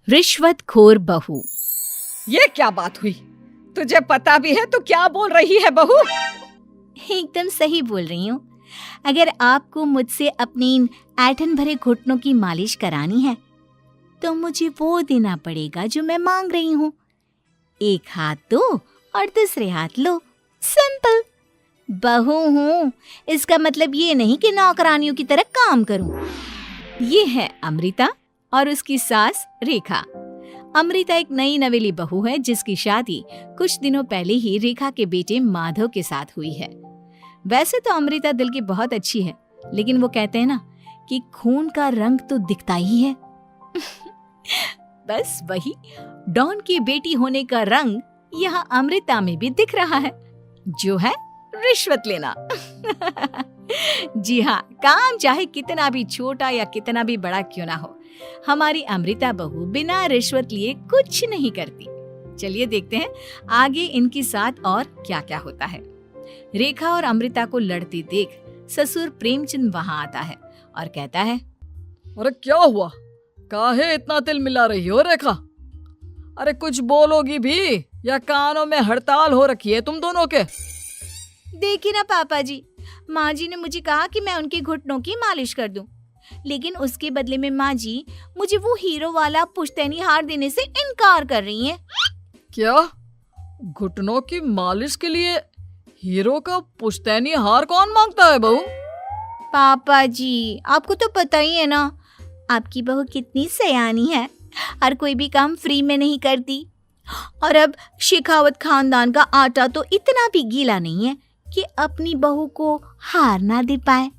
रिश्वतखोर बहू। ये क्या बात हुई? तुझे पता भी है तो क्या बोल रही है बहू? एकदम सही बोल रही हूँ। अगर आपको मुझसे अपनी इन ऐंठन भरे घुटनों की मालिश करानी है तो मुझे वो देना पड़ेगा जो मैं मांग रही हूँ। एक हाथ दो और दूसरे हाथ लो, सिंपल। बहू हूँ, इसका मतलब ये नहीं कि नौकरानियों की तरह काम करूँ। ये है अमृता और उसकी सास रेखा। अमृता एक नई नवेली बहू है जिसकी शादी कुछ दिनों पहले ही रेखा के बेटे माधव के साथ हुई है। वैसे तो अमृता दिल की बहुत अच्छी है, लेकिन वो कहते हैं ना कि खून का रंग तो दिखता ही है। बस वही डॉन की बेटी होने का रंग यहाँ अमृता में भी दिख रहा है, जो है रिश्वत लेना। जी हाँ, काम चाहे कितना भी छोटा या कितना भी बड़ा क्यों ना हो, हमारी अमृता बहू बिना रिश्वत लिए कुछ नहीं करती। चलिए देखते हैं आगे इनके साथ और क्या क्या होता है। रेखा और अमृता को लड़ते देख ससुर प्रेमचंद वहां आता है और कहता है, अरे क्या हुआ? काहे इतना तिल मिला रही हो रेखा? अरे कुछ बोलोगी भी या कानों में हड़ताल हो रखी है तुम दोनों के? देखिए ना पापा जी, माँ जी ने मुझे कहा कि मैं उनके घुटनों की मालिश कर दूं, लेकिन उसके बदले में माँ जी मुझे वो हीरो वाला पुश्तैनी हार देने से इनकार कर रही हैं। क्या? घुटनों की मालिश के लिए हीरो का पुश्तैनी हार कौन मांगता है बहू? पापा जी, आपको तो पता ही है ना, आपकी बहू कितनी सयानी है, हर कोई भी काम फ्री में नहीं करती। और अब शेखावत खानदान का आटा तो इतना भी गीला नहीं है कि अपनी बहू को हार ना दे पाए।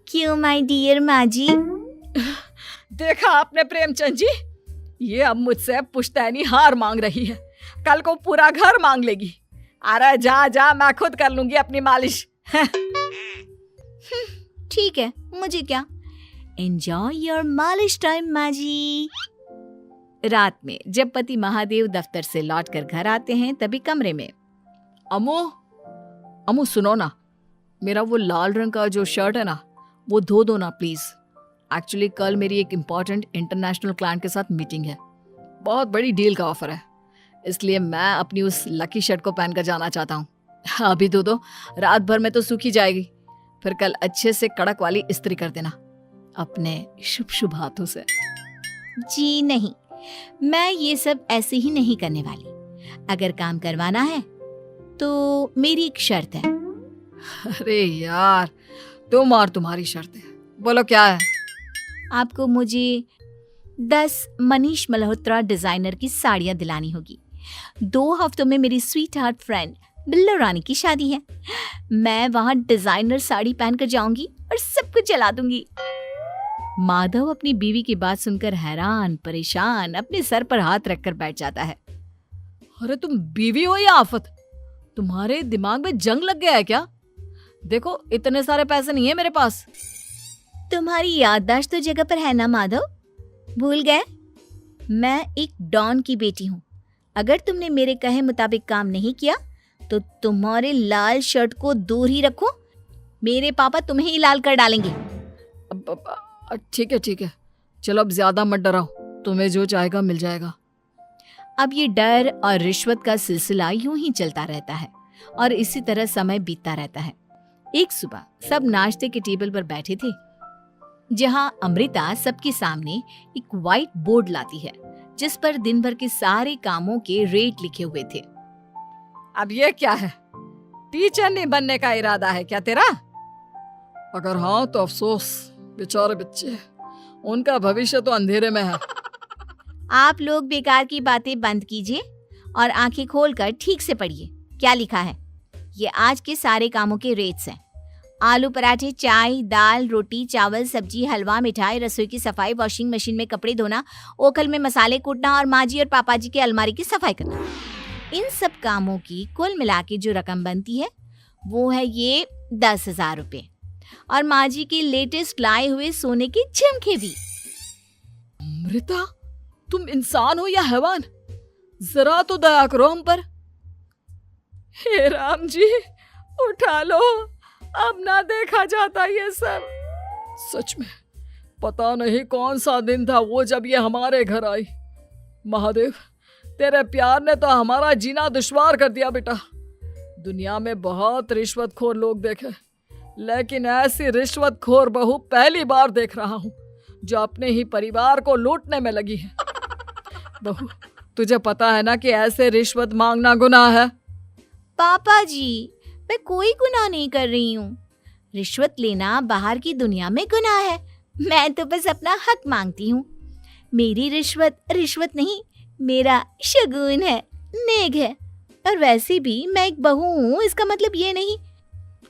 क्यों माय डियर माँ जी? देखा आपने प्रेमचंद जी, ये अब मुझसे पुश्तैनी हार मांग रही है, कल को पूरा घर मांग लेगी। अरे जा जा, मैं खुद कर लूंगी अपनी मालिश। ठीक है, मुझे क्या। एंजॉय योर मालिश टाइम माँ जी। रात में जब पति महादेव दफ्तर से लौटकर घर आते हैं तभी कमरे में, अमू सुनो ना, मेरा वो लाल रंग का जो शर्ट है ना वो धो दो ना प्लीज। एक्चुअली कल मेरी एक इम्पॉर्टेंट इंटरनेशनल क्लाइंट के साथ मीटिंग है, बहुत बड़ी डील का ऑफर है, इसलिए मैं अपनी उस लकी शर्ट को पहनकर जाना चाहता हूँ। अभी धो दो, रात भर में तो सूखी जाएगी, फिर कल अच्छे से कड़क वाली इस्त्री कर देना अपने शुभ शुभ हाथों से। जी नहीं, मैं ये सब ऐसे ही नहीं करने वाली। अगर काम करवाना है तो मेरी एक शर्त है। अरे यार, तुम और तुम्हारी शर्तें, बोलो क्या है? आपको मुझे 10 मनीष मल्होत्रा डिजाइनर की साड़ियां दिलानी होगी। 2 हफ्तों में मेरी स्वीट हार्ट फ्रेंड बिल्लो रानी की शादी है। मैं वहां डिजाइनर साड़ी पहनकर जाऊंगी और सब कुछ जला दूंगी। माधव अपनी बीवी की बात सुनकर हैरान परेशान अपने सर पर हाथ रखकर बैठ जाता है। अरे तुम बीवी हो या आफत? तुम्हारे दिमाग में जंग लग गया है क्या? देखो इतने सारे पैसे नहीं है मेरे पास। तुम्हारी याददाश्त तो जगह पर है ना माधव, भूल गए? मैं एक डॉन की बेटी हूँ। अगर तुमने मेरे कहे मुताबिक काम नहीं किया तो तुम्हारे लाल शर्ट को दूर ही रखो, मेरे पापा तुम्हें ही लाल कर डालेंगे। ठीक है, चलो अब ज्यादा मत डराओ, तुम्हें जो चाहेगा मिल जाएगा। अब ये डर और रिश्वत का सिलसिला यूं ही चलता रहता है और इसी तरह समय बीतता रहता है। एक सुबह सब नाश्ते के टेबल पर बैठे थे, जहां अमृता सबके सामने एक व्हाइट बोर्ड लाती है जिस पर दिन भर के सारे कामों के रेट लिखे हुए थे। अब ये क्या है? टीचर नहीं बनने का इरादा है क्या तेरा? अगर हाँ तो अफसोस, बेचारे बच्चे, उनका भविष्य तो अंधेरे में है। आप लोग बेकार की बातें बंद कीजिए और आंखें खोलकर ठीक से पढ़िए क्या लिखा है। ये आज के सारे कामों के रेट्स हैं। आलू पराठे, चाय, दाल, रोटी, चावल, सब्जी, हलवा, मिठाई, रसोई की सफाई, वॉशिंग मशीन में कपड़े धोना, ओखल में मसाले कूटना और माँ जी और पापा जी के अलमारी की सफाई करना। इन सब कामों की कुल मिला के जो रकम बनती है वो है ये 10,000 रुपए और माँ जी के लेटेस्ट लाए हुए सोने के झुमके भी। अमृता, तुम इंसान हो या हैवान? जरा तो दया करो हम पर। हे राम जी, उठा लो, अब ना देखा जाता ये सब। सच में पता नहीं कौन सा दिन था वो जब ये हमारे घर आई। महादेव, तेरे प्यार ने तो हमारा जीना दुश्वार कर दिया बेटा। दुनिया में बहुत रिश्वतखोर लोग देखे, लेकिन ऐसी रिश्वतखोर बहू पहली बार देख रहा हूँ जो अपने ही परिवार को लूटने में लगी है। बहू, तुझे पता है ना कि ऐसे रिश्वत मांगना गुनाह है। पापा जी, मैं कोई गुनाह नहीं कर रही हूँ। रिश्वत लेना बाहर की दुनिया में गुनाह है। मैं तो बस अपना हक मांगती हूँ। मेरी रिश्वत रिश्वत नहीं, मेरा शगुन है, नेग है। और वैसे भी मैं एक बहू हूँ, इसका मतलब ये नहीं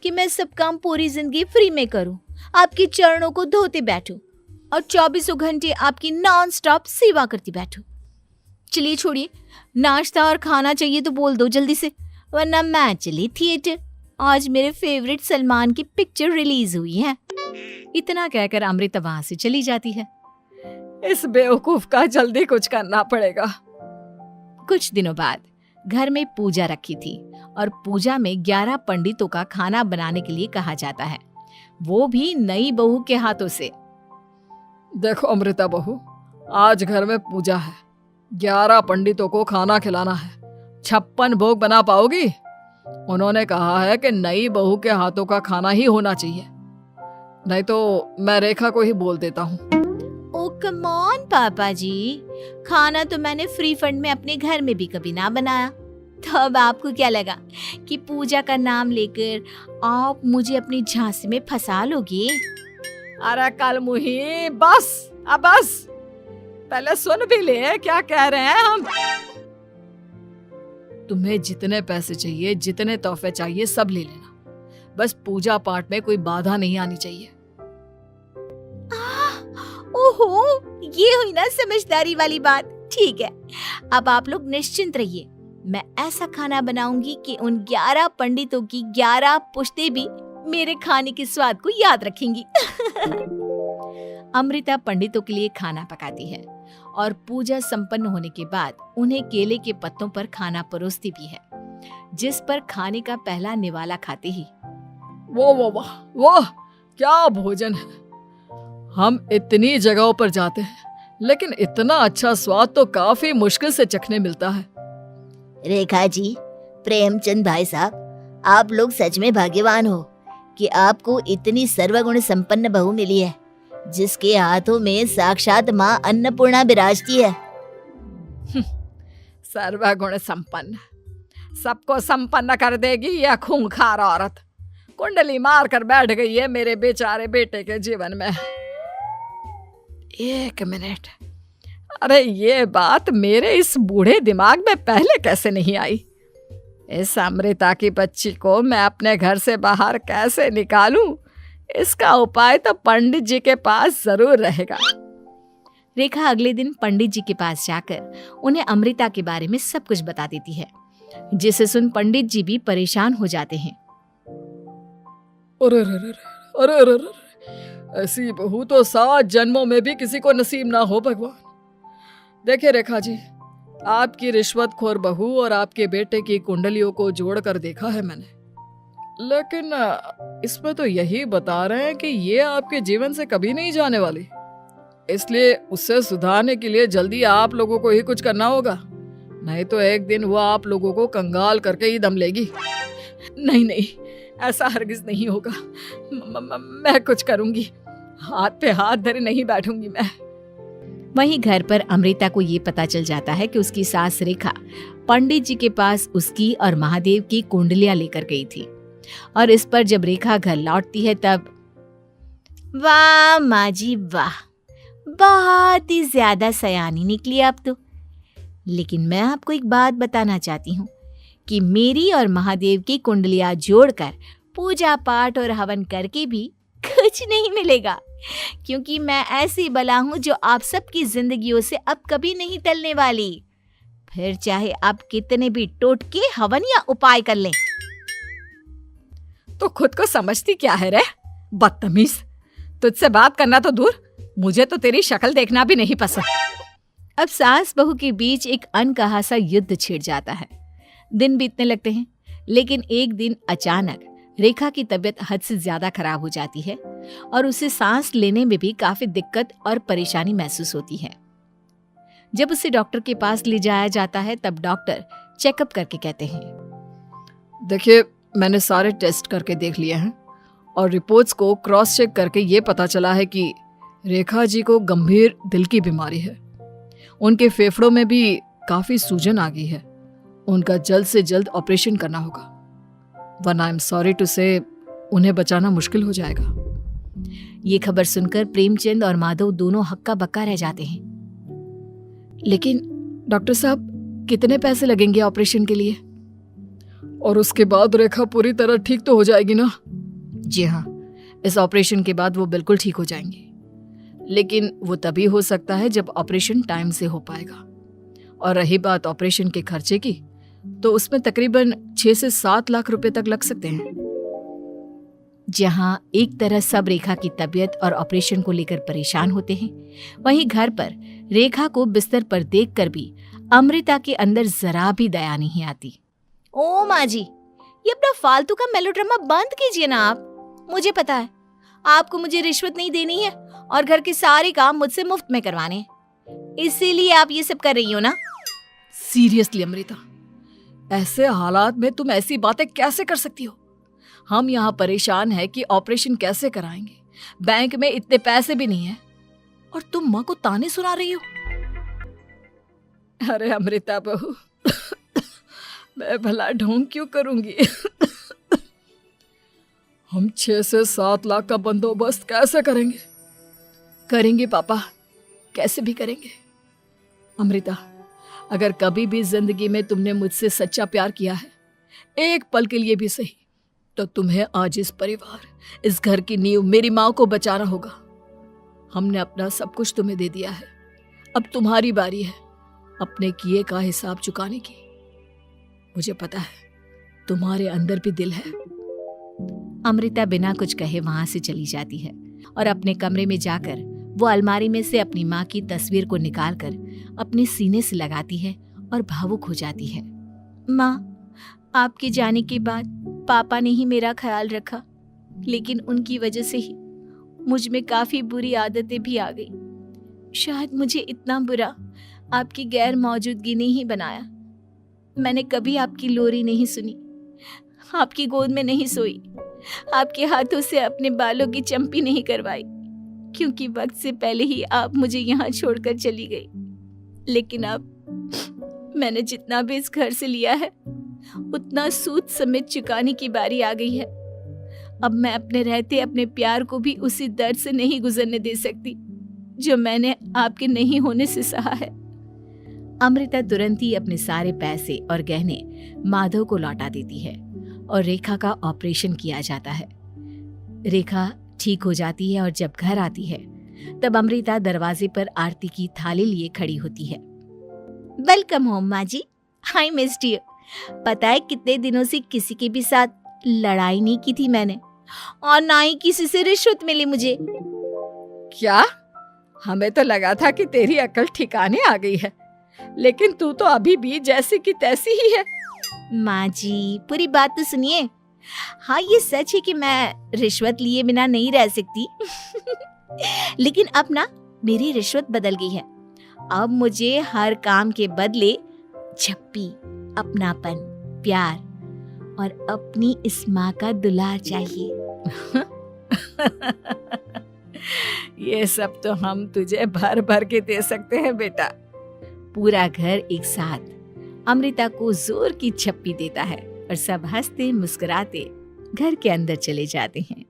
कि मैं सब काम पूरी जिंदगी फ्री में करूँ, आपके चरणों को धोते बैठूं और 24 घंटे आपकी नॉन स्टॉप सेवा करती बैठूं। चलिए छोड़िए, नाश्ता और खाना चाहिए तो बोल दो जल्दी से, वरना मैं चली थिएटर। आज मेरे फेवरेट सलमान की पिक्चर रिलीज हुई है। इतना कहकर अमृता वहां से चली जाती है। इस बेवकूफ का जल्दी कुछ करना पड़ेगा। कुछ दिनों बाद घर में पूजा रखी थी और पूजा में 11 पंडितों का खाना बनाने के लिए कहा जाता है, वो भी नई बहू के हाथों से। देखो अमृता बहू, आज घर में पूजा है, 11 पंडितों को खाना खिलाना है। 56 भोग बना पाओगी? उन्होंने कहा है कि नई बहू के हाथों का खाना ही होना चाहिए, नहीं तो मैं रेखा को ही बोल देता हूँ। ओ कम ऑन पापा जी, खाना तो मैंने फ्री फंड में अपने घर में भी कभी ना बनाया, तो अब आपको क्या लगा कि पूजा का नाम लेकर आप मुझे अपनी झांसी में फंसा लोगे? अरे कल मुही, बस अब बस, पहले सुन भी ले क्या कह रहे हैं हम। तुम्हें जितने पैसे चाहिए, जितने तोहफे चाहिए, सब ले लेना, बस पूजा पाठ में कोई बाधा नहीं आनी चाहिए। ओहो, ये हुई ना समझदारी वाली बात। ठीक है, अब आप लोग निश्चिंत रहिए, मैं ऐसा खाना बनाऊंगी कि उन 11 पंडितों की 11 पुश्तें भी मेरे खाने के स्वाद को याद रखेंगी। अमृता पंडितों के लिए खाना पकाती है और पूजा संपन्न होने के बाद उन्हें केले के पत्तों पर खाना परोसती भी है, जिस पर खाने का पहला निवाला खाते ही वो क्या भोजन है। हम इतनी जगहों पर जाते हैं, लेकिन इतना अच्छा स्वाद तो काफी मुश्किल से चखने मिलता है। रेखा जी, प्रेमचंद भाई साहब, आप लोग सच में भाग्यवान हो कि आपको इतनी सर्वगुण संपन्न बहू मिली है, जिसके हाथों में साक्षात माँ अन्नपूर्णा विराजती है। सर्वगुण संपन्न, सबको संपन्न कर देगी यह खूंखार औरत। कुंडली मार कर बैठ गई है मेरे बेचारे बेटे के जीवन में। एक मिनट, अरे ये बात मेरे इस बूढ़े दिमाग में पहले कैसे नहीं आई? इस अमृता की बच्ची को मैं अपने घर से बाहर कैसे निकालूं? इसका उपाय तो पंडित जी के पास जरूर रहेगा। रेखा अगले दिन पंडित जी के पास जाकर उन्हें अमृता के बारे में सब कुछ बता देती है, जिसे सुन पंडित जी भी परेशान हो जाते हैं। अरे, ऐसी बहू तो 7 जन्मों में भी किसी को नसीब ना हो भगवान। देखिए रेखा जी, आपकी रिश्वतखोर बहू और आपके बेटे की कुंडलियों को जोड़कर देखा है मैंने, लेकिन इसमें तो यही बता रहे हैं कि ये आपके जीवन से कभी नहीं जाने वाली। इसलिए उससे सुधारने के लिए जल्दी आप लोगों को ही कुछ करना होगा, नहीं तो एक दिन वो आप लोगों को कंगाल करके ही दम लेगी। नहीं, ऐसा हरगिज नहीं होगा। मैं कुछ करूंगी, हाथ पे हाथ धरे नहीं बैठूंगी मैं। वहीं घर पर अमृता को ये पता चल जाता है कि उसकी सास रेखा पंडित जी के पास उसकी और महादेव की कुंडलियां लेकर गई थी, और इस पर जब रेखा घर लौटती है तब वाह माँ जी वाह, बहुत ही ज्यादा सयानी निकली आप तो। लेकिन मैं आपको एक बात बताना चाहती हूँ कि मेरी और महादेव की कुंडलियां जोड़कर पूजा पाठ और हवन करके भी कुछ नहीं मिलेगा, क्योंकि मैं ऐसी बला हूं जो आप सबकी जिंदगियों से अब कभी नहीं टलने वाली, फिर चाहे आप कितने भी टोटके हवन या उपाय कर लें। तो खुद को समझती क्या है रे बदतमीज, तुझसे बात करना तो दूर, मुझे तो तेरी शक्ल देखना भी नहीं पसंद। अब सास बहू के बीच एक अनकहा सा युद्ध छिड़ जाता है। दिन बीतने लगते हैं, लेकिन एक दिन अचानक रेखा की तबीयत हद से ज्यादा खराब हो जाती है और उसे सांस लेने में भी काफी दिक्कत और परेशानी महसूस होती है। जब उसे डॉक्टर के पास ले जाया जाता है तब डॉक्टर चेकअप करके कहते हैं, देखिए, मैंने सारे टेस्ट करके देख लिए हैं और रिपोर्ट्स को क्रॉस चेक करके ये पता चला है कि रेखा जी को गंभीर दिल की बीमारी है। उनके फेफड़ों में भी काफी सूजन आ गई है। उनका जल्द से जल्द ऑपरेशन करना होगा, वरना आई एम सॉरी टू से उन्हें बचाना मुश्किल हो जाएगा। ये खबर सुनकर प्रेमचंद और माधव दोनों हक्का बक्का रह जाते हैं। लेकिन डॉक्टर साहब, कितने पैसे लगेंगे ऑपरेशन के लिए? और उसके बाद रेखा पूरी तरह ठीक तो हो जाएगी ना? जी हाँ, इस ऑपरेशन के बाद वो बिल्कुल ठीक हो जाएंगे, लेकिन वो तभी हो सकता है जब ऑपरेशन टाइम से हो पाएगा। और रही बात ऑपरेशन के खर्चे की, तो उसमें तकरीबन 6 से 7 लाख रुपए तक लग सकते हैं। जहां एक तरह सब रेखा की तबीयत और ऑपरेशन को लेकर परेशान होते हैं, वहीं घर पर रेखा को बिस्तर पर देखकर भी अमृता के अंदर जरा भी दया नहीं आती। ओ माँ जी, ये अपना फालतू का मेलोड्रामा बंद कीजिए ना आप। मुझे पता है आपको मुझे रिश्वत नहीं देनी है और घर के सारे काम मुझसे मुफ्त में करवाने हैं, इसीलिए आप ये सब कर रही हो ना। सीरियसली अमृता, ऐसे हालात में तुम ऐसी बातें कैसे कर सकती हो? हम यहाँ परेशान हैं कि ऑपरेशन कैसे कराएंगे, बैंक में इतने पैसे भी नहीं है, और तुम माँ को ताने सुना रही हो। अरे अमृता बहू, मैं भला ढोंग क्यों करूंगी? हम 6 से 7 लाख का बंदोबस्त कैसे करेंगे? करेंगे पापा, कैसे भी करेंगे। अमृता, अगर कभी भी जिंदगी में तुमने मुझसे सच्चा प्यार किया है, एक पल के लिए भी सही, तो तुम्हें आज इस परिवार, इस घर की नींव, मेरी माँ को बचाना होगा। हमने अपना सब कुछ तुम्हें दे दिया है, अब तुम्हारी बारी है अपने किए का हिसाब चुकाने की। मुझे पता है तुम्हारे अंदर भी दिल है। अमृता बिना कुछ कहे वहां से चली जाती है और अपने कमरे में जाकर वो अलमारी में से अपनी माँ की तस्वीर को निकालकर अपने सीने से लगाती है और भावुक हो जाती है। माँ, आपके जाने के बाद पापा ने ही मेरा ख्याल रखा, लेकिन उनकी वजह से ही मुझ में काफी बुरी आदतें भी आ गई। शायद मुझे इतना बुरा आपकी गैर मौजूदगी ने ही बनाया। मैंने कभी आपकी लोरी नहीं सुनी, आपकी गोद में नहीं सोई, आपके हाथों से अपने बालों की चंपी नहीं करवाई, क्योंकि वक्त से पहले ही आप मुझे यहाँ छोड़कर चली गई। लेकिन अब मैंने जितना भी इस घर से लिया है, उतना सूद समेत चुकाने की बारी आ गई है। अब मैं अपने रहते अपने प्यार को भी उसी दर्द से नहीं गुजरने दे सकती जो मैंने आपके नहीं होने से सहा है। अमृता तुरंत ही अपने सारे पैसे और गहने माधव को लौटा देती है और रेखा का ऑपरेशन किया जाता है। रेखा ठीक हो जाती है और जब घर आती है तब अमृता दरवाजे पर आरती की थाली लिए खड़ी होती है। वेलकम होम माँ जी, आई मिस्ड यू। पता है कितने दिनों से किसी के भी साथ लड़ाई नहीं की थी मैंने, और ना ही किसी से रिश्वत मिली मुझे। क्या? हमें तो लगा था कि तेरी अकल ठिकाने आ गई है, लेकिन तू तो अभी भी जैसी की तैसी ही है। माँ जी, पूरी बात तो सुनिए। हाँ, ये सच है कि मैं रिश्वत लिए बिना नहीं रह सकती लेकिन अब ना मेरी रिश्वत बदल गई है। अब मुझे हर काम के बदले झप्पी, अपनापन, प्यार और अपनी इस माँ का दुलार चाहिए ये सब तो हम तुझे भर भर के दे सकते हैं बेटा। पूरा घर एक साथ अमृता को जोर की झप्पी देता है और सब हंसते मुस्कुराते घर के अंदर चले जाते हैं।